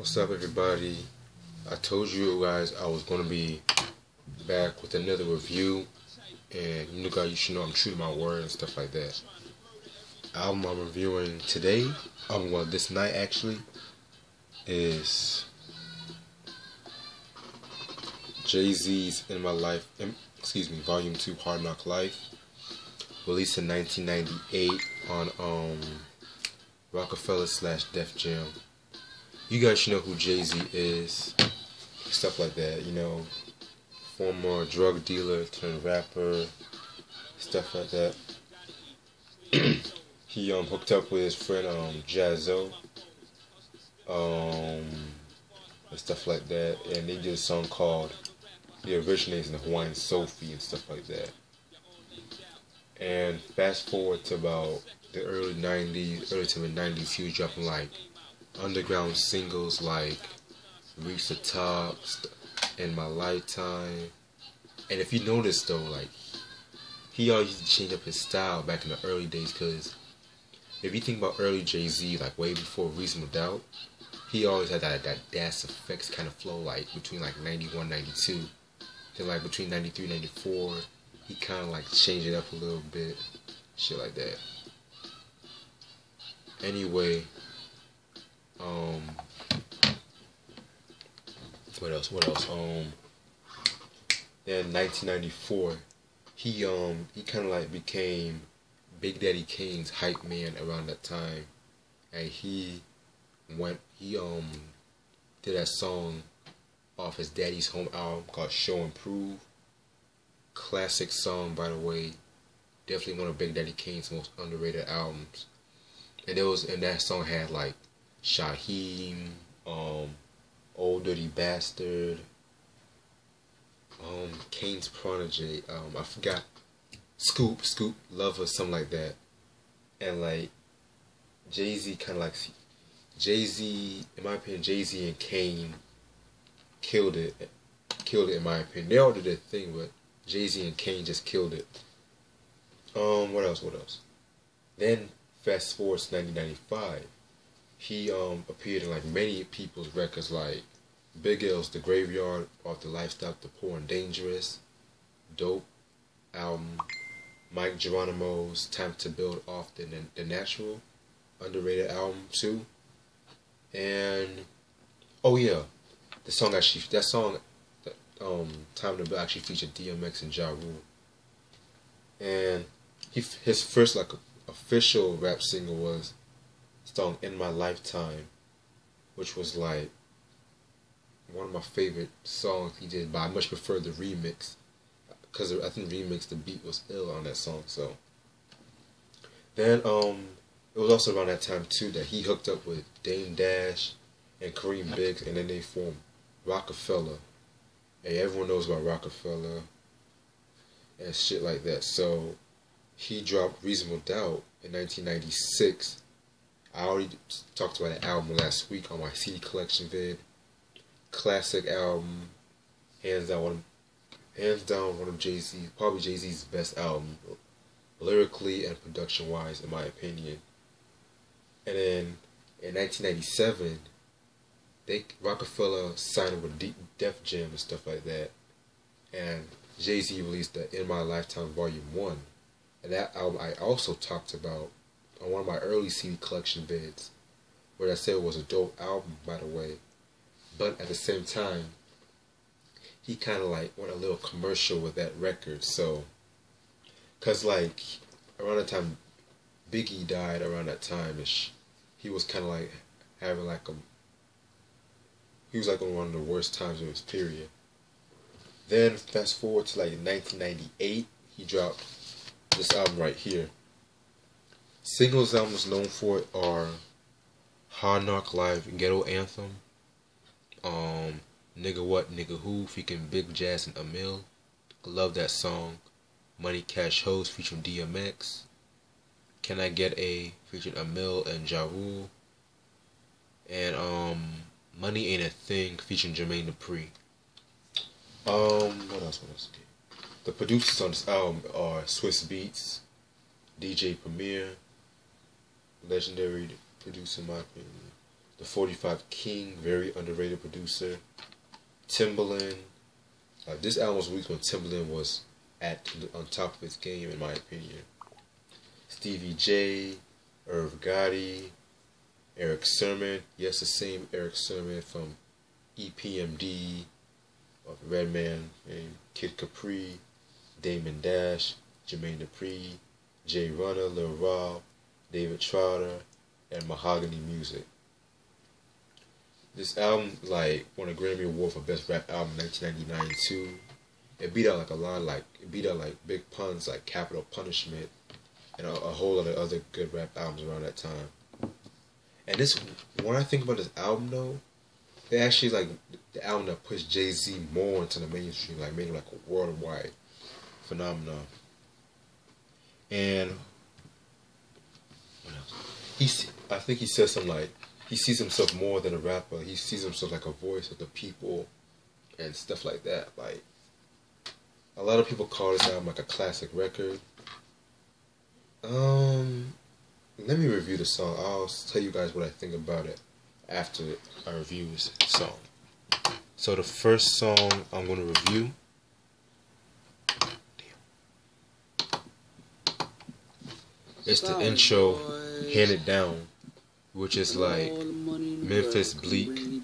What's up, everybody? I told you guys I was gonna be back with another review, and you guys, you should know I'm true to my word and stuff like that. Album I'm reviewing today, this night actually, is Jay-Z's "In My Life," Volume 2, Hard Knock Life, released in 1998 on Rockefeller/Def Jam. You guys should know who Jay-Z is, stuff like that, you know, former drug dealer turned rapper, stuff like that. He hooked up with his friend Jaz-O, and stuff like that, and they did a song called "The Originates in Hawaiian Sophie" and stuff like that. And fast forward to about the early to mid 90s, he was dropping like underground singles like "Reach the Top," "In My Lifetime." And if you notice though, like, he always used to change up his style back in the early days, because if you think about early Jay-Z, like way before Reasonable Doubt, he always had that Das Effects kind of flow, like between like 91, 92. Then like between 93, 94, he kind of like changed it up a little bit, shit like that. Anyway, what else? Then 1994, he kind of like became Big Daddy Kane's hype man around that time, and he did that song off his daddy's home album called "Show and Prove." Classic song, by the way. Definitely one of Big Daddy Kane's most underrated albums. And that song had like Shaheem, Old Dirty Bastard, Kane's Prodigy, I forgot, Scoop Lover, something like that. And like Jay-Z in my opinion, Jay-Z and Kane killed it in my opinion. They all did their thing, but Jay-Z and Kane just killed it. What else? Then fast forward to 1995. He appeared in like many people's records, like Big L's "The Graveyard," off the Lifestyle, "The Poor and Dangerous," Dope album, Mike Geronimo's "Time to Build" off the Natural, underrated album too. And oh yeah, that song "Time to Build" actually featured DMX and Ja Rule. And his first like official rap single was song "In My Lifetime," which was like one of my favorite songs he did, but I much prefer the remix, because I think the remix, the beat was ill on that song. So then it was also around that time too that he hooked up with Dame Dash and Kareem Biggs, and then they formed Rockefeller. Hey, everyone knows about Rockefeller and shit like that. So he dropped Reasonable Doubt in 1996. I already talked about that album last week on my CD collection vid. Classic album, hands down one of Jay-Z, probably Jay-Z's best album, lyrically and production wise, in my opinion. And then in 1997, Rockefeller signed with Def Jam and stuff like that, and Jay-Z released the "In My Lifetime" Volume 1, and that album I also talked about on one of my early CD collection vids, where I said it was a dope album, by the way. But at the same time, he kind of like went a little commercial with that record. So, cause like around the time Biggie died, around that time-ish, he was kind of like having like he was like on one of the worst times of his period. Then fast forward to like 1998, he dropped this album right here. Singles albums known for it are "Hard Knock Life," Ghetto Anthem, "Nigga What, Nigga Who" featuring Big Jazz and Emil. I love that song. "Money Cash Hoes" featuring DMX. "Can I Get A" featuring Emil and Ja Rule. And "Money Ain't a Thing" featuring Jermaine Dupri. What else? Okay. The producers on this album are Swiss Beats, DJ Premier, legendary producer in my opinion. The 45 King, very underrated producer. Timbaland. This album was released when Timbaland was on top of his game, in my opinion. Stevie J, Irv Gotti, Eric Sermon. Yes, the same Eric Sermon from EPMD, of Redman, and Kid Capri, Damon Dash, Jermaine Dupri, Jay Runner, Lil Rob, David Trotter, and Mahogany Music. This album won a Grammy Award for Best Rap Album in 1999 too. It beat out Big Pun's Capital Punishment and a whole lot of other good rap albums around that time. And when I think about this album though, it actually the album that pushed Jay-Z more into the mainstream, made him a worldwide phenomenon. And what else? I think he says something he sees himself more than a rapper. He sees himself like a voice of the people and stuff like that. A lot of people call this album a classic record. Let me review the song. I'll tell you guys what I think about it after I review this song. So the first song I'm going to review. It's the intro, Hand It Down, which is Memphis Bleak.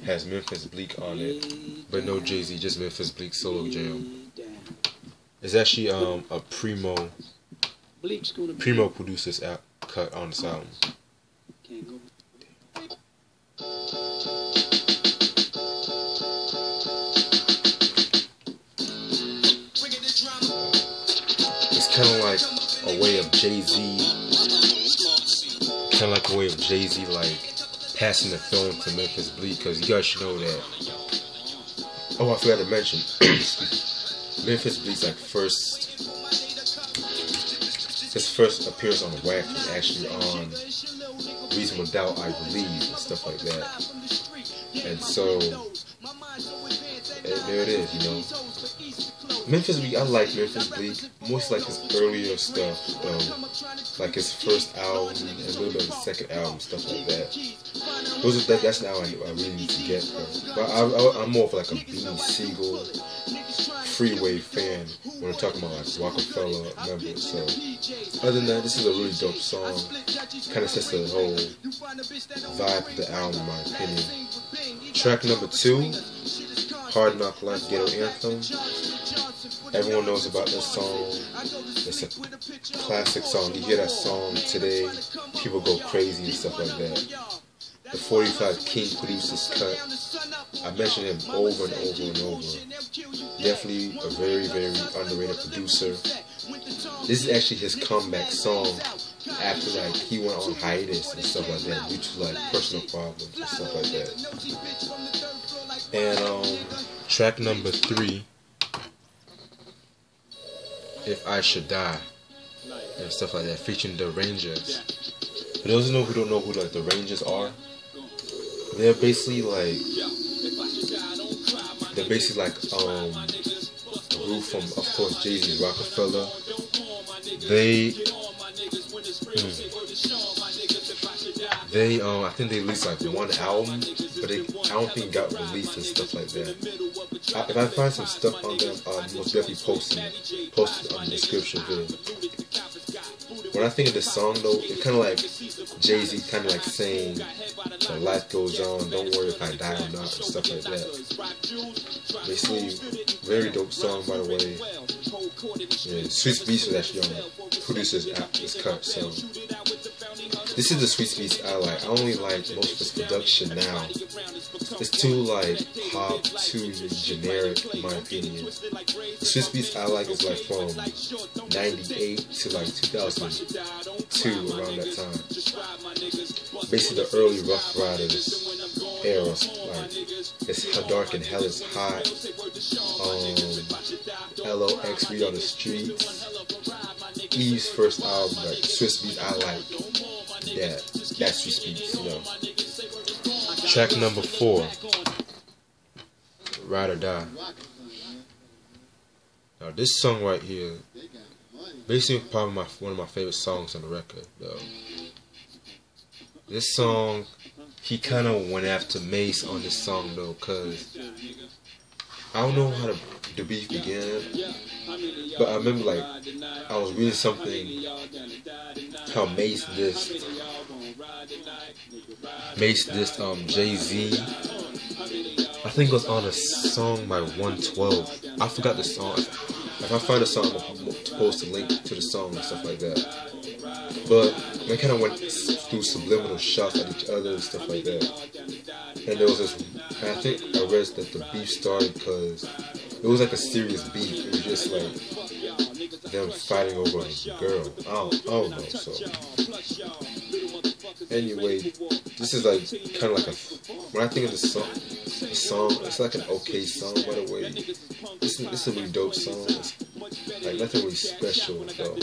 Has Memphis Bleak on it, but no Jay-Z, just Memphis Bleak solo jam. It's actually a Primo producer's cut on this album. It's kind of like a way of Jay-Z, passing the film to Memphis Bleak, because you guys should know that. Oh, I forgot to mention, Memphis Bleak's his first appearance on the Wax was actually on Reasonable Doubt, I Believe, and stuff like that. And so, there it is, Memphis Bleak, I like Memphis Bleak, mostly his earlier stuff, his first album and a little bit of the second album, stuff like that. That's the album I really need to get though. But I'm more of a Beanie Siegel, Freeway fan when I'm talking about Rockefeller members. So other than that, this is a really dope song. Kind of sets the whole vibe of the album, in my opinion. Track number 2, Hard Knock Life Ghetto Anthem. Everyone knows about this song. It's a classic song. You hear that song today, people go crazy and stuff like that. The 45 King produced this cut. I mentioned him over and over and over. Definitely a very, very underrated producer. This is actually his comeback song after he went on hiatus and stuff like that due to personal problems and stuff like that. And track number 3, If I Should Die, and stuff like that, featuring the Rangers. For those who don't know who the Rangers are, they're basically a group from, of course, Jay-Z's Rockefeller. I think they released one album, but I don't think it got released and stuff like that. If I find some stuff on them, most definitely post it on the description video. When I think of this song though, it's kind of like Jay-Z kind of saying that life goes on, don't worry if I die or not, and stuff like that. Basically, very dope song, by the way. Yeah, Sweet Beats was actually on the producer's cut, so this is the Sweet Beats I like. I only like most of his production now. It's too pop, too generic in my opinion. The Swiss Beats I like is from 98 to 2002, around that time. Basically the early Rough Riders era, it's How Dark and Hell Is Hot, LOX Read on the Streets, Eve's first album, Swiss Beats I like. Yeah, that's Swiss Beats, Track number 4, Ride or Die. Now this song right here, basically probably one of my favorite songs on the record, though. This song he kind of went after Mace on this song though, cause I don't know how the beef began, but I remember like I was reading something how Mace dissed Jay-Z. I think it was on a song by 112. I forgot the song. If I find a song, I'll post a link to the song and stuff like that. But they kind of went through subliminal shots at each other and stuff like that. And there was this, I think I read that the beef started because it was like a serious beef. It was just like them fighting over a girl. I don't know. So anyway, this is like kind of like a, when I think of the song, it's like an okay song by the way. It's a really dope song. It's like nothing really special though.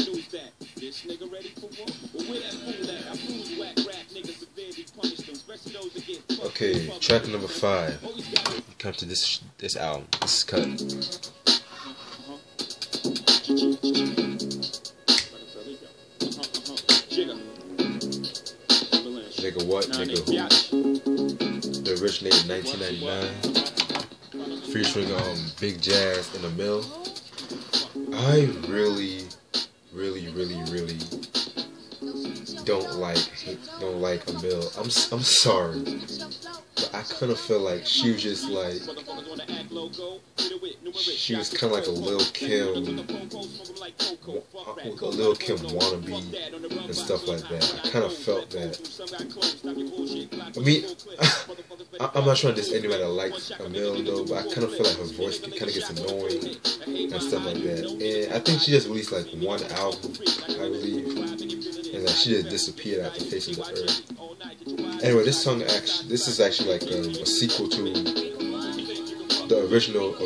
Okay, track number 5. We come to this album. This is cut. Nigga what? Nigga who? The originated in 1999, featuring Big Jaz in the Mill. I really don't like Emil. I'm sorry, but I kind of feel like she was just like, she was kind of like a Lil Kim wannabe and stuff like that. I kind of felt that. I mean, I'm not trying to diss anybody that likes Emil though, but I kind of feel like her voice kind of gets annoying and stuff like that. And I think she just released like one album, I believe, and like she just disappeared after the face of the earth. Anyway, this is actually like a sequel to the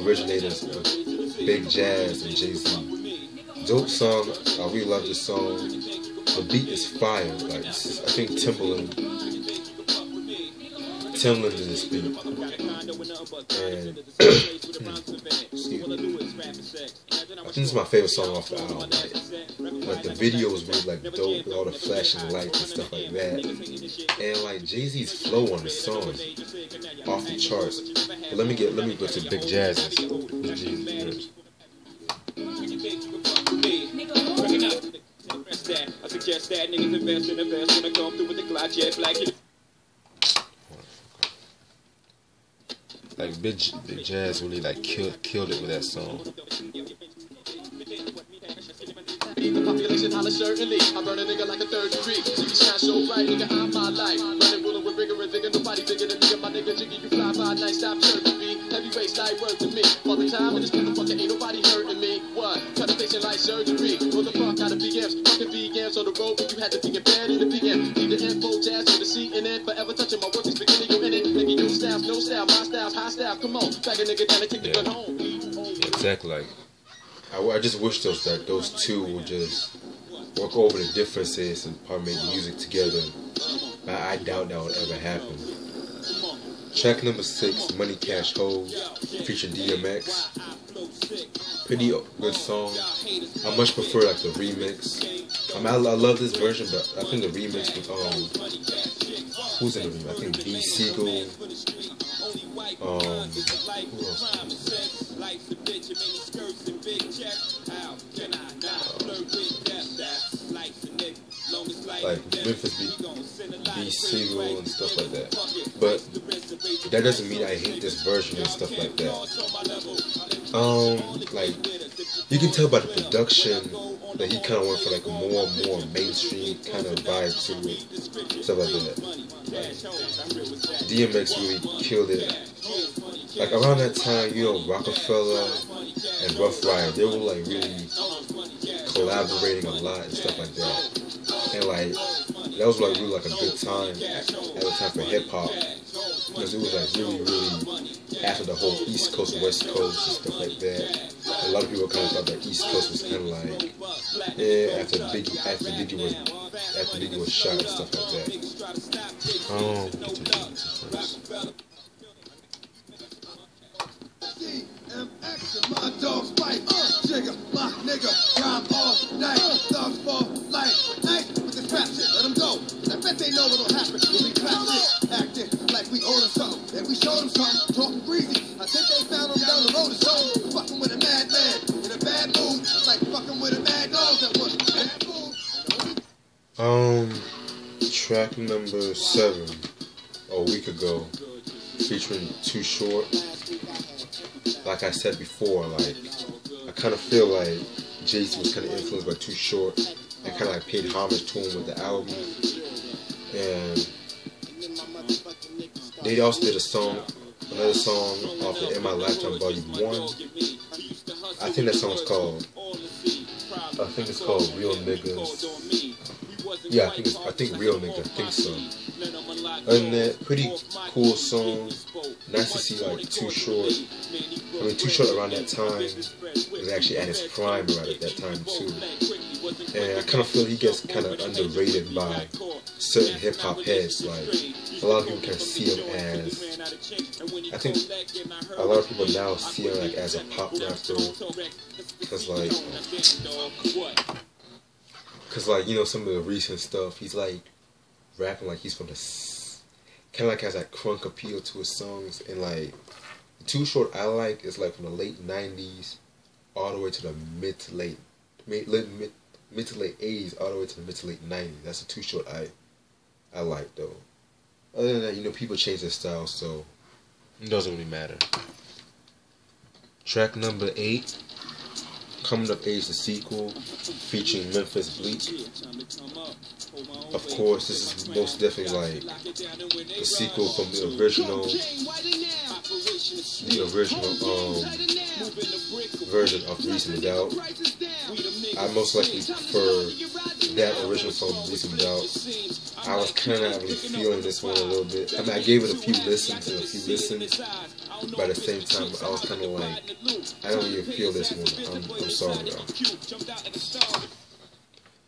originators of Big Jaz and Jay-Z. Dope song. I really love this song. The beat is fire. Like this is, I think Timbaland did this beat. And excuse me. I think this is my favorite song off the album. Like the video was really like dope with all the flashing lights and stuff like that. And like Jay-Z's flow on the song is off the charts. But let me go to Big Jazz's. I suggest that niggas invest in the best when I come through with the Glock jet black. Like Big Jaz really like killed it with that song. The population holler certainly. I burn a nigga like a third degree. So you shine so bright, nigga, I'm my life. Running, ruling with rigor and vigor. Nobody bigger than me and my nigga Jiggy. You fly by night, stop chirping me. Heavyweight like word to me. All the time in this motherfucker ain't nobody hurting me. What? Cut a patient like surgery. Roll the fuck out of BMs. Fucking vegans on the road, but you had to be in bed in the PM. Need the info, Jazz with the CNN. Forever touching my work is beginning, you in it. Making your styles, no style, my style's high style. Come on, back a nigga down and take the gun home. Exactly. Like I just wish those two would just work over the differences and probably make music together. But I doubt that would ever happen. Track number 6, Money Cash Hoes, featuring DMX. Pretty good song. I much prefer like the remix. I mean, I love this version, but I think the remix with who's in the remix? I think B. Siegel. Who else? Like Memphis B. Siegel and stuff like that. But that doesn't mean I hate this version and stuff like that. Like you can tell by the production that he kind of went for like a more mainstream kind of vibe to it, stuff like that. Like, DMX really killed it. Like around that time, you know, Rockefeller and Rough Rider, they were like really collaborating a lot and stuff like that. And like that was like really like a good time at the time for hip hop, because it was like really after the whole East Coast West Coast and stuff like that. A lot of people kind of thought that East Coast was kind of like after Biggie was shot and stuff like that. My dogs fight, jigger, my nigga, time all night, thugs fall like night with this rap shit, let them go. I bet they know what'll happen when we clap shit, acting And we showed them something, talking breezy. I think they found him down the road or something. Fucking with a madman in a bad mood. It's like fucking with a mad dog that was bad food. Track number 7, a week ago, featuring Too Short. Like I said before, like I kind of feel like Jay-Z was kind of influenced by Too Short and kind of like paid homage to him with the album. And they also did another song off the In My Lifetime Volume 1. I think that song's called, it's called Real Niggas. Yeah, I think Real Nigga, I think so. Other than that, pretty cool song. Nice to see like Too Short. I mean, Too Short around that time was actually at his prime around at that time too. And I kind of feel he gets kind of underrated by certain hip hop heads. Like a lot of people kind of see him as, I think a lot of people now see him like as a pop rapper. Cause like you know some of the recent stuff, he's like rapping like he's from the kind of like has that crunk appeal to his songs. And like Too Short I like is like from the late 90s all the way to the mid to late 80s all the way to the mid to late 90s. That's the Too Short I like though. Other than that, you know, people change their style, so it doesn't really matter. Track number 8, Coming of Age, the sequel, featuring Memphis Bleak. Of course, this is most definitely like the sequel from the original version of Reasonable Doubt. I most likely prefer that original from Reasonable Doubt. I was kind of not really feeling this one a little bit. I mean, I gave it a few listens, but at the same time, I was kind of like, I don't even feel this one. I'm sorry, y'all.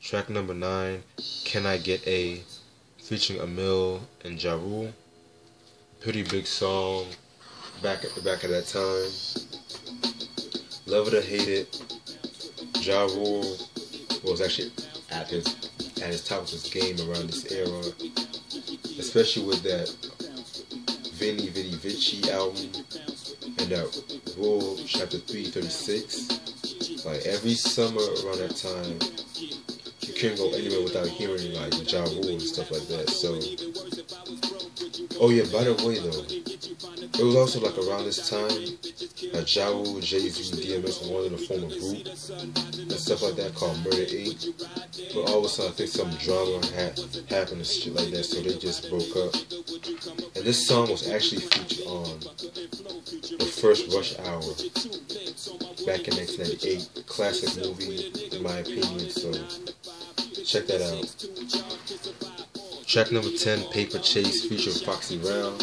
Track number 9, Can I Get A, featuring Emil and Ja Rule. Pretty big song back at that time. Love it or hate it, Ja Rule was actually at his top of his game around this era, especially with that Veni Vidi Vici album and that Rule Chapter 336. Like every summer around that time, you couldn't go anywhere without hearing like Ja Rule and stuff like that. So, oh yeah, by the way though, it was also like around this time that Ja Rule, Jay-Z, and DMX wanted to form a group and stuff like that called Murder Inc. But all of a sudden I think some drama happened and shit like that, so they just broke up. And this song was actually featured on the first Rush Hour back in 1998. Classic movie in my opinion, so check that out. Track number 10, Paper Chase, featuring Foxy Brown.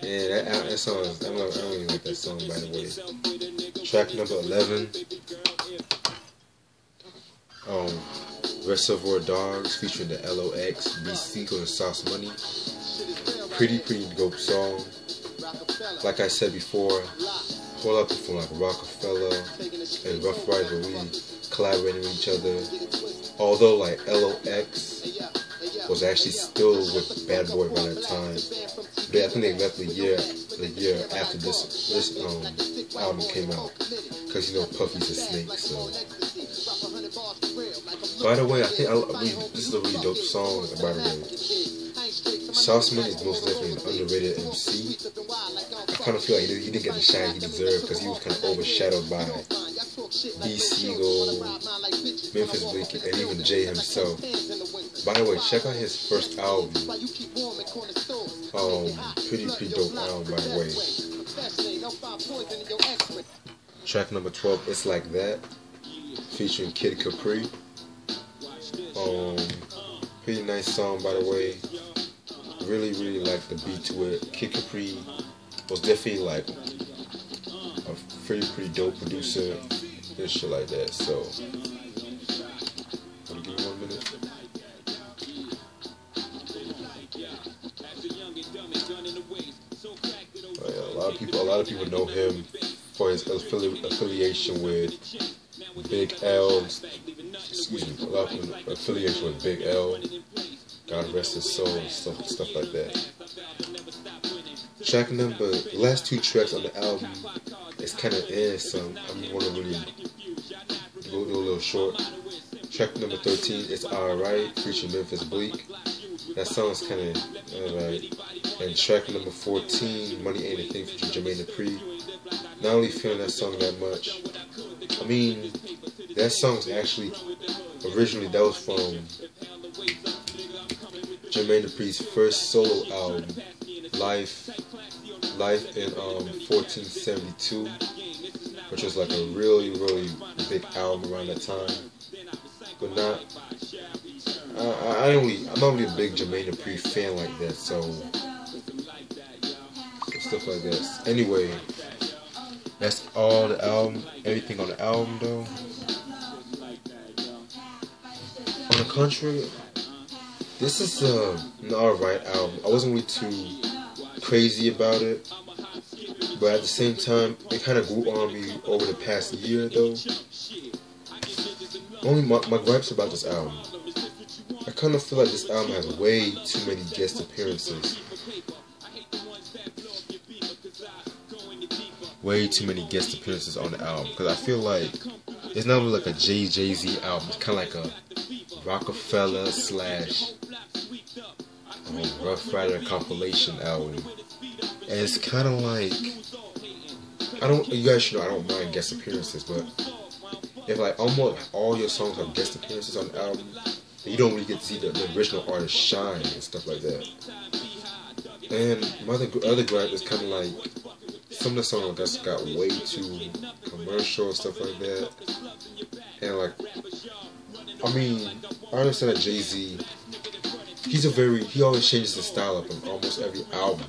Yeah, that song is, I don't really like that song, by the way. Track number 11, Reservoir Dogs, featuring the LOX, B Sequel, and Sauce Money. Pretty dope song. Like I said before, a whole lot of people like Rockefeller and Rough Riders were really collaborating with each other. Although like LOX was actually still with Bad Boy by that time. But I think they left the year after this album came out, because you know Puffy's a snake. So, by the way, I think this is a really dope song. By the way, Sauce Money is most definitely an underrated MC. I kind of feel like he didn't get the shine he deserved because he was kind of overshadowed by B. Siegel, Memphis Bleak, and even Jay himself. By the way, check out his first album. Pretty dope album, by the way. Track number 12, It's Like That, featuring Kid Capri. Pretty nice song, by the way. Really like the beat to it. Kid Capri was definitely like a pretty dope producer and shit like that. So, give me 1 minute. A lot of people know him for his affiliation with Big L. Excuse me, a lot of people affiliation with Big L. God rest his soul and stuff like that. Track number, the last 2 tracks on the album, it's kind of so I'm gonna really go a little short. Track number 13, it's Alright, featuring Memphis Bleak. That song's kind of alright. And track number 14, Money Ain't a Thing, featuring Jermaine Dupri. Not really feeling that song that much. I mean, that song's actually, originally that was from Jermaine Dupri's first solo album, Life in 1472, which was like a really big album around that time. But not, I'm not really a big Jermaine Dupri fan like that, so stuff like that. Anyway, that's all the album, everything on the album though. On the contrary, this is an alright album. I wasn't really too crazy about it, but at the same time, it kind of grew on me over the past year though. Only my gripes about this album, I kind of feel like this album has way too many guest appearances. Way too many guest appearances on the album, because I feel like it's not really like a Jay-Z album. It's kind of like a Rockefeller / Rough Rider compilation album. And it's kind of like, you guys should know I don't mind guest appearances, but if like almost all your songs have guest appearances on the album, then you don't really get to see the original artist shine and stuff like that. And my other gripe is kind of like, some of the songs I guess got way too commercial and stuff like that. And like, I mean, I understand that Jay-Z, he always changes his style up on almost every album.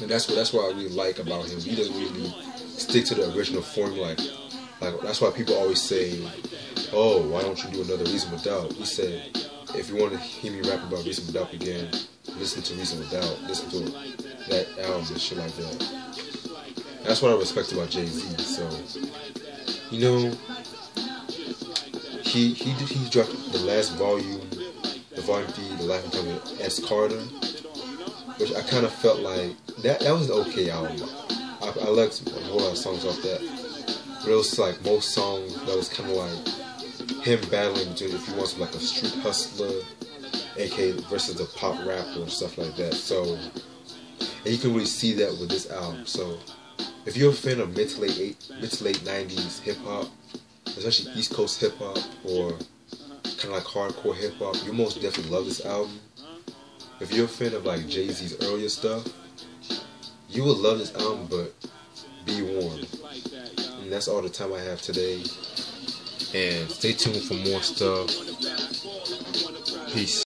And that's what I really like about him. He doesn't really stick to the original formula. Like that's why people always say, oh, why don't you do another Reasonable Doubt? He said, if you want to hear me rap about Reasonable Doubt again, listen to Reasonable Doubt. Listen to that album and shit like that. That's what I respect about Jay-Z. So, you know, he dropped the last volume, the volume 3, The Life and Times of S. Carter, which I kind of felt like that was an okay album. I liked a whole lot of songs off that, but it was like most songs that was kind of like him battling between if he wants like a street hustler, aka versus a pop rapper and stuff like that. So, and you can really see that with this album. So, if you're a fan of mid to late 90s hip hop, especially East Coast hip hop or kind of like hardcore hip hop, you most definitely love this album. If you're a fan of like Jay-Z's earlier stuff, you will love this album, but be warned. And that's all the time I have today. And stay tuned for more stuff. Peace.